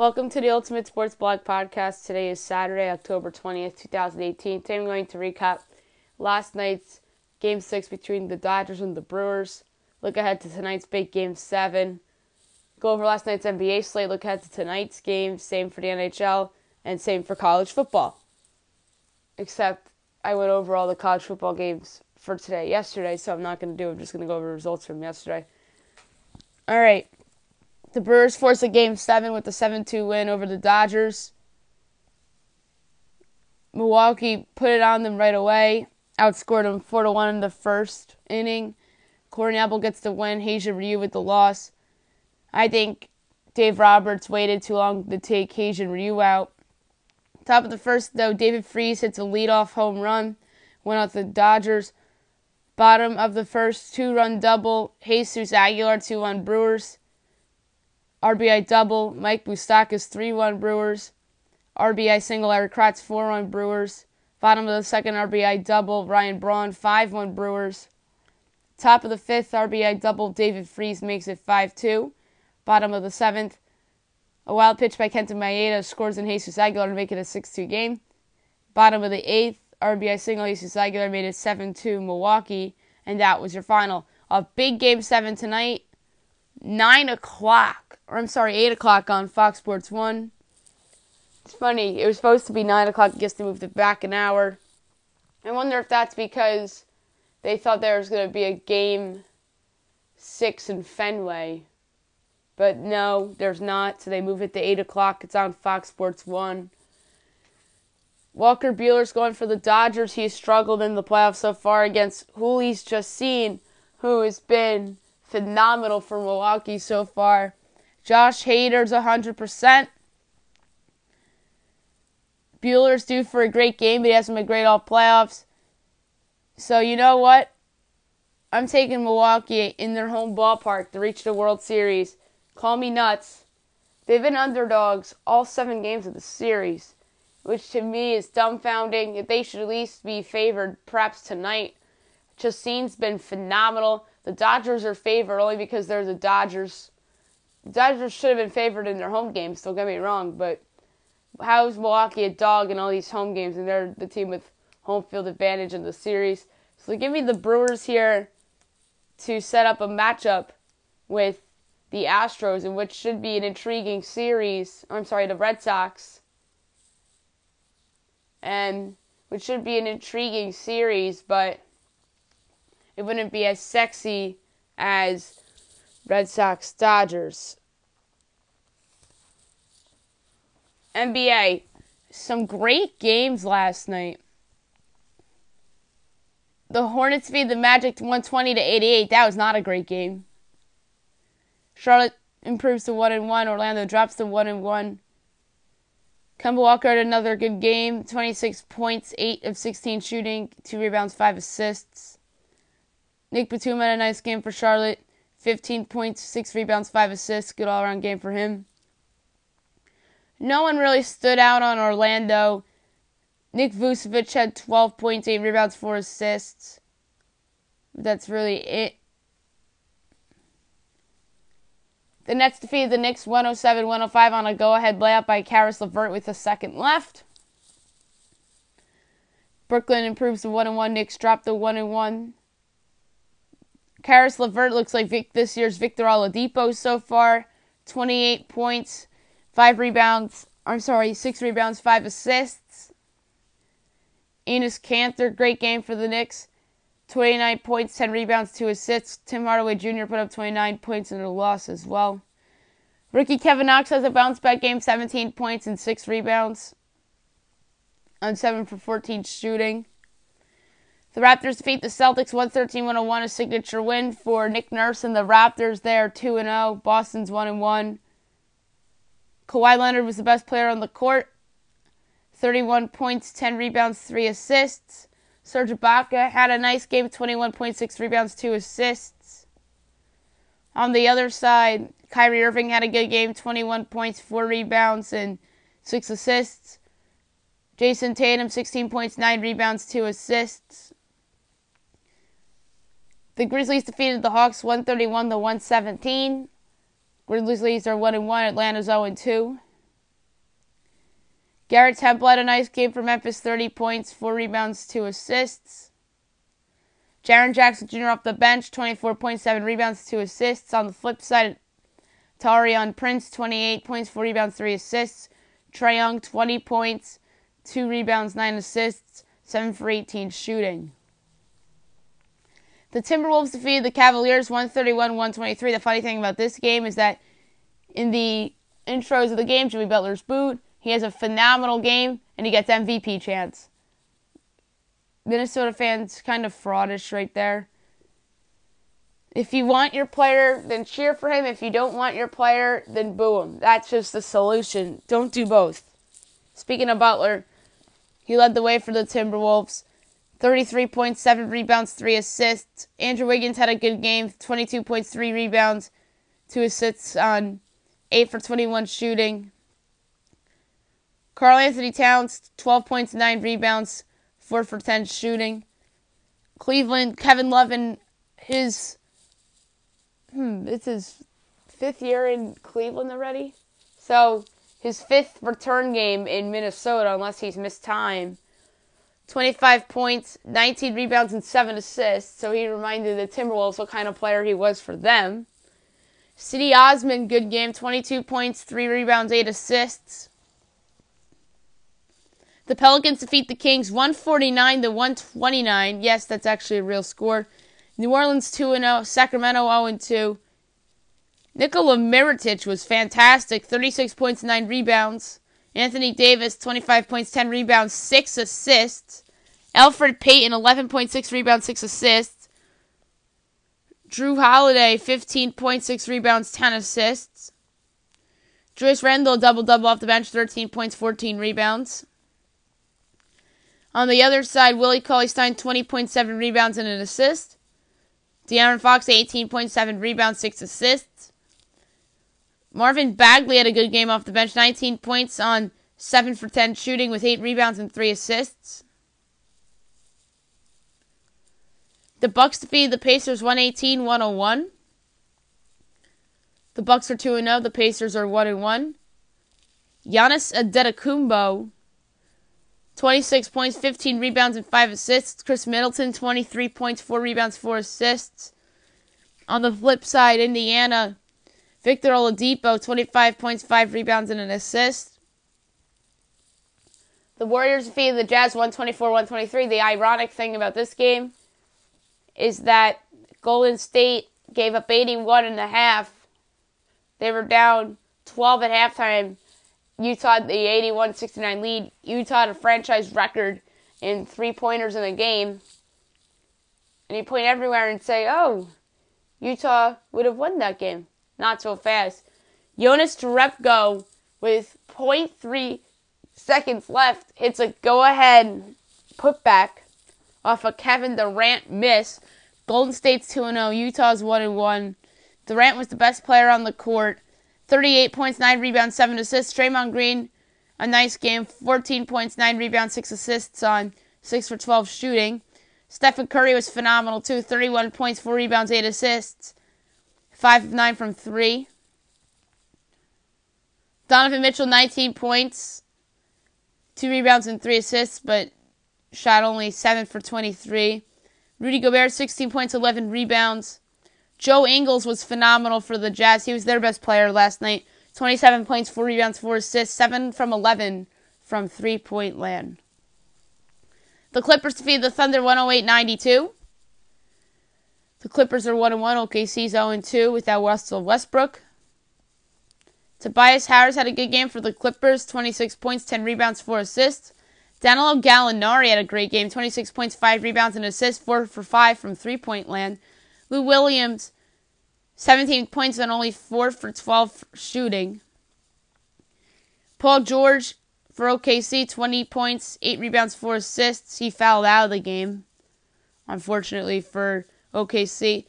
Welcome to the Ultimate Sports Blog Podcast. Today is Saturday, October 20th, 2018. Today I'm going to recap last night's Game 6 between the Dodgers and the Brewers. Look ahead to tonight's big Game 7. Go over last night's NBA slate. Look ahead to tonight's game. Same for the NHL and same for college football. Except I went over all the college football games for yesterday, so I'm not going to do it. I'm just going to go over results from yesterday. All right. The Brewers forced a Game 7 with the 7-2 win over the Dodgers. Milwaukee put it on them right away. Outscored them 4-1 in the first inning. Corey Knebel gets the win. Heisha Ryu with the loss. I think Dave Roberts waited too long to take Heisha Ryu out. Top of the first, though, David Freese hits a leadoff home run. Went out the Dodgers. Bottom of the first, 2-run double. Jesus Aguilar, 2-1 Brewers. RBI double, Mike Moustakas, 3-1 Brewers. RBI single, Eric Kratz, 4-1 Brewers. Bottom of the second, RBI double, Ryan Braun, 5-1 Brewers. Top of the fifth, RBI double, David Freese makes it 5-2. Bottom of the seventh, a wild pitch by Kenta Maeda scores in Jesus Aguilar to make it a 6-2 game. Bottom of the eighth, RBI single, Jesus Aguilar made it 7-2 Milwaukee. And that was your final. A big Game 7 tonight, 8 o'clock on Fox Sports 1. It's funny, it was supposed to be 9 o'clock, I guess they moved it back an hour. I wonder if that's because they thought there was going to be a Game 6 in Fenway. But no, there's not, so they moved it to 8 o'clock. It's on Fox Sports 1. Walker Buehler's going for the Dodgers. He's struggled in the playoffs so far against who he's just seen, who has been phenomenal for Milwaukee so far. Josh Hader's 100%. Buehler's due for a great game, but he hasn't been great all playoffs. So you know what? I'm taking Milwaukee in their home ballpark to reach the World Series. Call me nuts. They've been underdogs all 7 games of the series, which to me is dumbfounding. They should at least be favored perhaps tonight. Chacin's been phenomenal. The Dodgers are favored only because they're the Dodgers. The Dodgers should have been favored in their home games, don't get me wrong, but how is Milwaukee a dog in all these home games, and they're the team with home field advantage in the series? So give me the Brewers here to set up a matchup with the Astros, in which should be an intriguing series. The Red Sox. And which should be an intriguing series, but it wouldn't be as sexy as Red Sox Dodgers. NBA. Some great games last night. The Hornets beat the Magic 120-88. That was not a great game. Charlotte improves to 1-1. Orlando drops to 1-1. Kemba Walker had another good game. 26 points, 8 of 16 shooting, 2 rebounds, 5 assists. Nick Batum had a nice game for Charlotte. 15 points, 6 rebounds, 5 assists. Good all-around game for him. No one really stood out on Orlando. Nick Vucevic had 12 points, 8 rebounds, 4 assists. That's really it. The Nets defeated the Knicks 107-105 on a go-ahead layup by Caris LeVert with a second left. Brooklyn improves to 1-1. Knicks drop to 1-1. Caris LeVert looks like this year's Victor Oladipo so far. 28 points, 6 rebounds, 5 assists. Enes Kanter, great game for the Knicks. 29 points, 10 rebounds, 2 assists. Tim Hardaway Jr. put up 29 points in a loss as well. Rookie Kevin Knox has a bounce-back game, 17 points and 6 rebounds on 7 for 14 shooting. The Raptors defeat the Celtics 113-101, a signature win for Nick Nurse and the Raptors. They are 2-0. Boston's 1-1. Kawhi Leonard was the best player on the court. 31 points, 10 rebounds, 3 assists. Serge Ibaka had a nice game, 21.6 rebounds, 2 assists. On the other side, Kyrie Irving had a good game, 21 points, 4 rebounds, and 6 assists. Jason Tatum, 16 points, 9 rebounds, 2 assists. The Grizzlies defeated the Hawks 131-117. Grizzlies are 1-1. Atlanta's 0-2. Garrett Temple had a nice game for Memphis, 30 points, 4 rebounds, 2 assists. Jaren Jackson Jr. off the bench, 24 points, 7 rebounds, 2 assists. On the flip side, Taurean Prince, 28 points, 4 rebounds, 3 assists. Trae Young, 20 points, 2 rebounds, 9 assists, 7 for 18 shooting. The Timberwolves defeated the Cavaliers 131-123. The funny thing about this game is that in the intros of the game, Jimmy Butler's booed. He has a phenomenal game, and he gets MVP chance. Minnesota fans kind of fraudish right there. If you want your player, then cheer for him. If you don't want your player, then boo him. That's just the solution. Don't do both. Speaking of Butler, he led the way for the Timberwolves. 33 points, 7 rebounds, 3 assists. Andrew Wiggins had a good game. 22 points, 3 rebounds, 2 assists on 8 for 21 shooting. Karl Anthony Towns, 12 points, 9 rebounds, 4 for 10 shooting. Cleveland, Kevin Love in his... it's his 5th year in Cleveland already. So, his 5th return game in Minnesota, unless he's missed time. 25 points, 19 rebounds, and 7 assists. So he reminded the Timberwolves what kind of player he was for them. Cedi Osman, good game. 22 points, 3 rebounds, 8 assists. The Pelicans defeat the Kings 149-129. Yes, that's actually a real score. New Orleans 2-0. Sacramento 0-2. Nikola Mirotic was fantastic. 36 points, 9 rebounds. Anthony Davis, 25 points, 10 rebounds, 6 assists. Elfrid Payton, 11 points, 6 rebounds, 6 assists. Drew Holiday, 15 points, 6 rebounds, 10 assists. Julius Randle, double-double off the bench, 13 points, 14 rebounds. On the other side, Willie Cauley-Stein, 20 points, 7 rebounds, and an assist. De'Aaron Fox, 18 points, 7 rebounds, 6 assists. Marvin Bagley had a good game off the bench, 19 points on 7 for 10 shooting with 8 rebounds and 3 assists. The Bucks defeated the Pacers 118-101. The Bucks are 2-0, the Pacers are 1-1. Giannis Antetokounmpo, 26 points, 15 rebounds, and 5 assists. Chris Middleton, 23 points, 4 rebounds, 4 assists. On the flip side, Indiana, Victor Oladipo, 25 points, 5 rebounds, and an assist. The Warriors defeated the Jazz 124-123. The ironic thing about this game is that Golden State gave up 81.5. They were down 12 at halftime. Utah had the 81-69 lead. Utah had a franchise record in three-pointers in a game. And you point everywhere and say, oh, Utah would have won that game. Not so fast. Jonas Jerebko, with 0.3 seconds left, hits a go-ahead putback off a Kevin Durant miss. Golden State's 2-0. Utah's 1-1. Durant was the best player on the court. 38 points, 9 rebounds, 7 assists. Draymond Green, a nice game. 14 points, 9 rebounds, 6 assists on 6 for 12 shooting. Stephen Curry was phenomenal too. 31 points, 4 rebounds, 8 assists. 5 of 9 from 3. Donovan Mitchell, 19 points, 2 rebounds and 3 assists, but shot only 7 for 23. Rudy Gobert, 16 points, 11 rebounds. Joe Ingles was phenomenal for the Jazz. He was their best player last night. 27 points, 4 rebounds, 4 assists, 7 from 11 from three-point land. The Clippers defeated the Thunder 108-92. The Clippers are 1-1. OKC's 0-2 without Russell Westbrook. Tobias Harris had a good game for the Clippers. 26 points, 10 rebounds, 4 assists. Danilo Gallinari had a great game. 26 points, 5 rebounds, and assists. 4 for 5 from three-point land. Lou Williams, 17 points and only 4 for 12 shooting. Paul George for OKC, 20 points, 8 rebounds, 4 assists. He fouled out of the game, unfortunately, for OKC.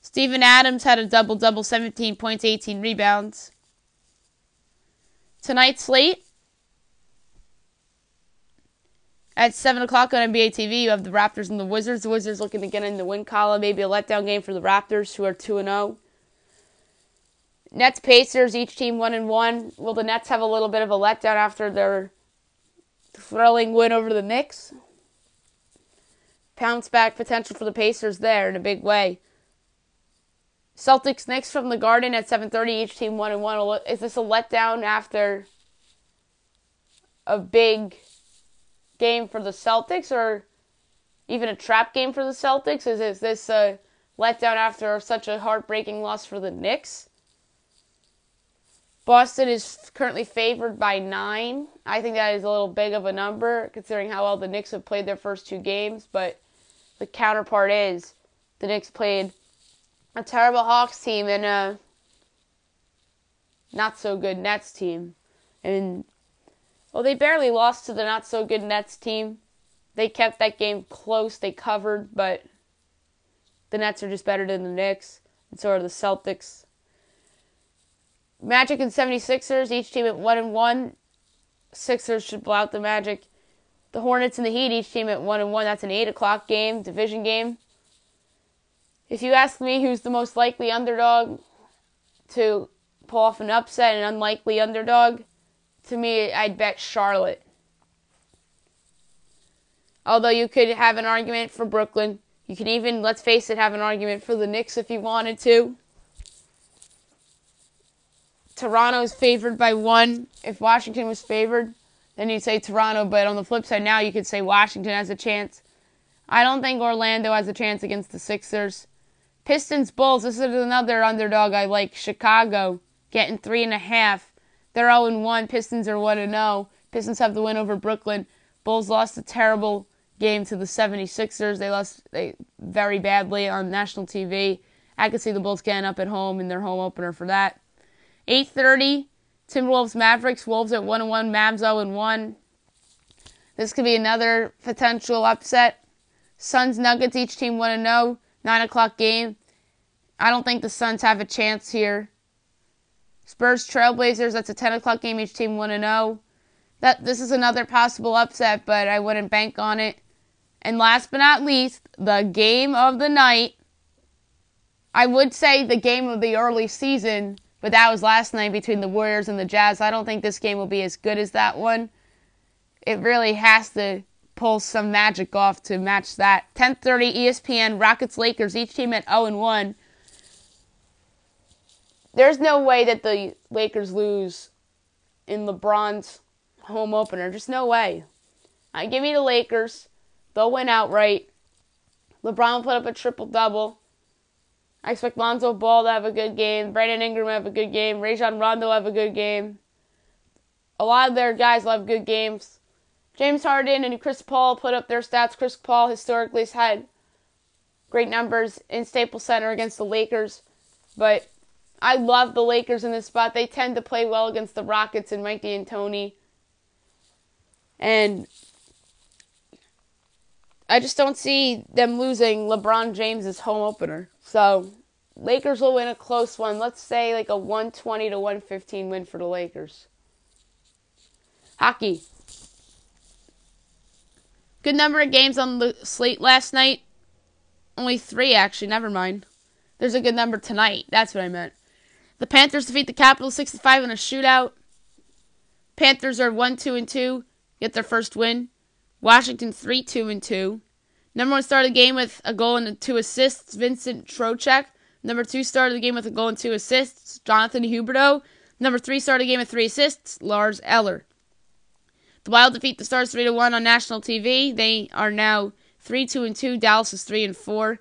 Steven Adams had a double-double, 17 points, 18 rebounds. Tonight's slate, at 7 o'clock on NBA TV, you have the Raptors and the Wizards. The Wizards looking to get in the win column. Maybe a letdown game for the Raptors, who are 2-0. Nets, Pacers, each team 1-1. Will the Nets have a little bit of a letdown after their thrilling win over the Knicks. Bounce back potential for the Pacers there in a big way. Celtics Knicks from the Garden at 7:30. Each team 1-1. Is this a letdown after a big game for the Celtics, or even a trap game for the Celtics? Is this a letdown after such a heartbreaking loss for the Knicks? Boston is currently favored by 9. I think that is a little big of a number considering how well the Knicks have played their first 2 games, but the counterpart is the Knicks played a terrible Hawks team and a not-so-good Nets team. And, well, they barely lost to the not-so-good Nets team. They kept that game close. They covered, but the Nets are just better than the Knicks, and so are the Celtics. Magic and 76ers, each team at 1-1. Sixers should blow out the Magic. The Hornets and the Heat, each team at 1-1. That's an 8 o'clock game, division game. If you ask me who's the most likely underdog to pull off an upset, an unlikely underdog, to me, I'd bet Charlotte. Although you could have an argument for Brooklyn. You could even, let's face it, have an argument for the Knicks if you wanted to. Toronto's favored by 1. If Washington was favored, then you'd say Toronto. But on the flip side now, you could say Washington has a chance. I don't think Orlando has a chance against the Sixers. Pistons, Bulls, this is another underdog I like. Chicago, getting 3.5. They're 0-1. Pistons are 1-0. Pistons have the win over Brooklyn. Bulls lost a terrible game to the 76ers. They lost very badly on national TV. I could see the Bulls getting up at home in their home opener for that. 8:30, Timberwolves, Mavericks. Wolves at 1-1. Mavs 0-1. This could be another potential upset. Suns, Nuggets, each team 1-0. 9 o'clock game. I don't think the Suns have a chance here. Spurs, Trailblazers, that's a 10 o'clock game, each team 1-0. This is another possible upset, but I wouldn't bank on it. And last but not least, the game of the night. I would say the game of the early season, but that was last night between the Warriors and the Jazz. I don't think this game will be as good as that one. It really has to pull some magic off to match that. 10:30 ESPN, Rockets, Lakers, each team at 0-1. There's no way that the Lakers lose in LeBron's home opener. Just no way. Give me the Lakers. They'll win outright. LeBron will put up a triple-double. I expect Lonzo Ball to have a good game. Brandon Ingram will have a good game. Rajon Rondo will have a good game. A lot of their guys will have good games. James Harden and Chris Paul put up their stats. Chris Paul historically has had great numbers in Staples Center against the Lakers. But I love the Lakers in this spot. They tend to play well against the Rockets and Mike D'Antoni. And I just don't see them losing LeBron James' home opener. So, Lakers will win a close one. Let's say like a 120 to 115 win for the Lakers. Hockey. Good number of games on the slate last night. Only 3, actually. Never mind. There's a good number tonight. That's what I meant. The Panthers defeat the Capitals 6-5 in a shootout. Panthers are 1-2-2. Get their first win. Washington 3-2-2. Number 1 started the game with a goal and 2 assists, Vincent Trocheck. Number 2 started the game with a goal and 2 assists, Jonathan Huberdeau. Number 3 started the game with 3 assists, Lars Eller. The Wild defeat the Stars 3-1 on national TV. They are now 3-2-2. Dallas is 3-4.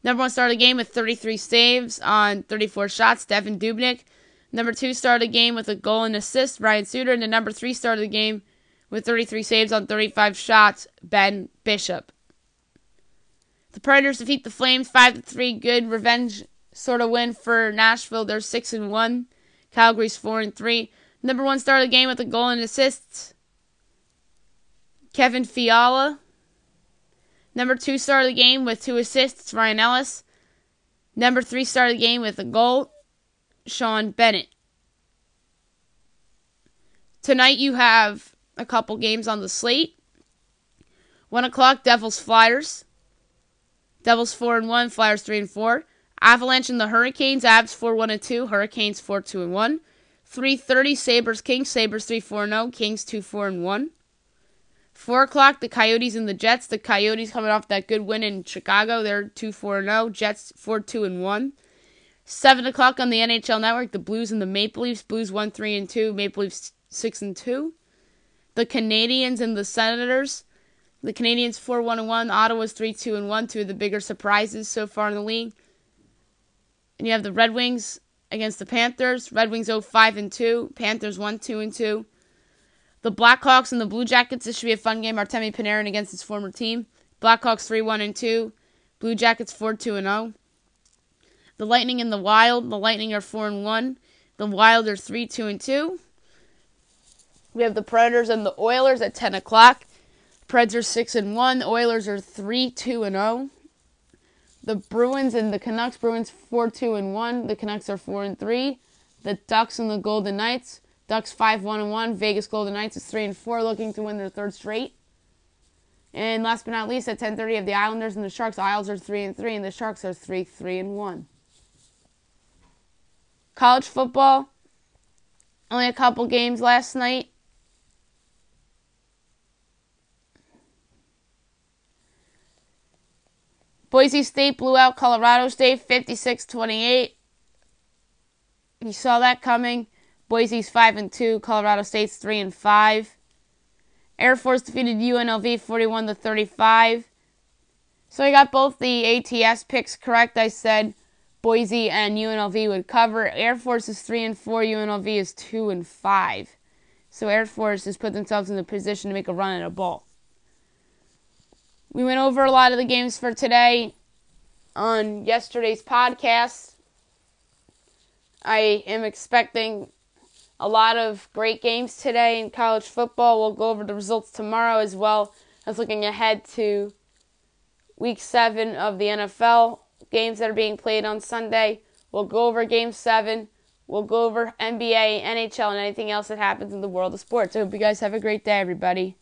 Number 1 started the game with 33 saves on 34 shots, Devin Dubnyk. Number 2 started the game with a goal and assist, Ryan Suter. And the number 3 started the game with 33 saves on 35 shots, Ben Bishop. The Predators defeat the Flames 5-3. Good revenge sort of win for Nashville. They're 6-1. Calgary's 4-3. Number 1 started the game with a goal and assists, Kevin Fiala. Number 2 started the game with 2 assists, Ryan Ellis. Number 3 started the game with a goal, Sean Bennett. Tonight you have a couple games on the slate. 1 o'clock, Devils Flyers. Devils 4-1, Flyers 3-4. Avalanche and the Hurricanes, Avs 4-1-2, Hurricanes 4-2-1. 3:30, Sabres Kings, Sabres 3-4-0, Kings 2-4-1. 4 o'clock, the Coyotes and the Jets. The Coyotes coming off that good win in Chicago. They're 2-4-0. Jets 4-2-1. 7 o'clock on the NHL Network, the Blues and the Maple Leafs. Blues 1-3-2. Maple Leafs 6-2. The Canadiens and the Senators. The Canadiens 4-1-1. Ottawa's 3-2-1. Two of the bigger surprises so far in the league. And you have the Red Wings against the Panthers. Red Wings 5-2. Panthers 1-2-2. The Blackhawks and the Blue Jackets. This should be a fun game. Artemi Panarin against his former team. Blackhawks 3-1-2. Blue Jackets 4-2-0. The Lightning and the Wild. The Lightning are 4-1. The Wild are 3-2-2. We have the Predators and the Oilers at 10 o'clock. Preds are 6-1. The Oilers are 3-2-0. The Bruins and the Canucks. Bruins 4-2-1. The Canucks are 4-3. The Ducks and the Golden Knights. Ducks 5-1-1. Vegas Golden Knights is 3-4, looking to win their third straight. And last but not least, at 10:30, of the Islanders and the Sharks. The Isles are 3-3, and the Sharks are 3-1. College football. Only a couple games last night. Boise State blew out Colorado State 56-28. You saw that coming. Boise's 5-2. Colorado State's 3-5. Air Force defeated UNLV 41-35. So I got both the ATS picks correct. I said Boise and UNLV would cover. Air Force is 3-4. UNLV is 2-5. So Air Force has put themselves in the position to make a run at a bowl. We went over a lot of the games for today on yesterday's podcast. I am expecting a lot of great games today in college football. We'll go over the results tomorrow, as well as looking ahead to Week 7 of the NFL games that are being played on Sunday. We'll go over Game 7. We'll go over NBA, NHL, and anything else that happens in the world of sports. I hope you guys have a great day, everybody.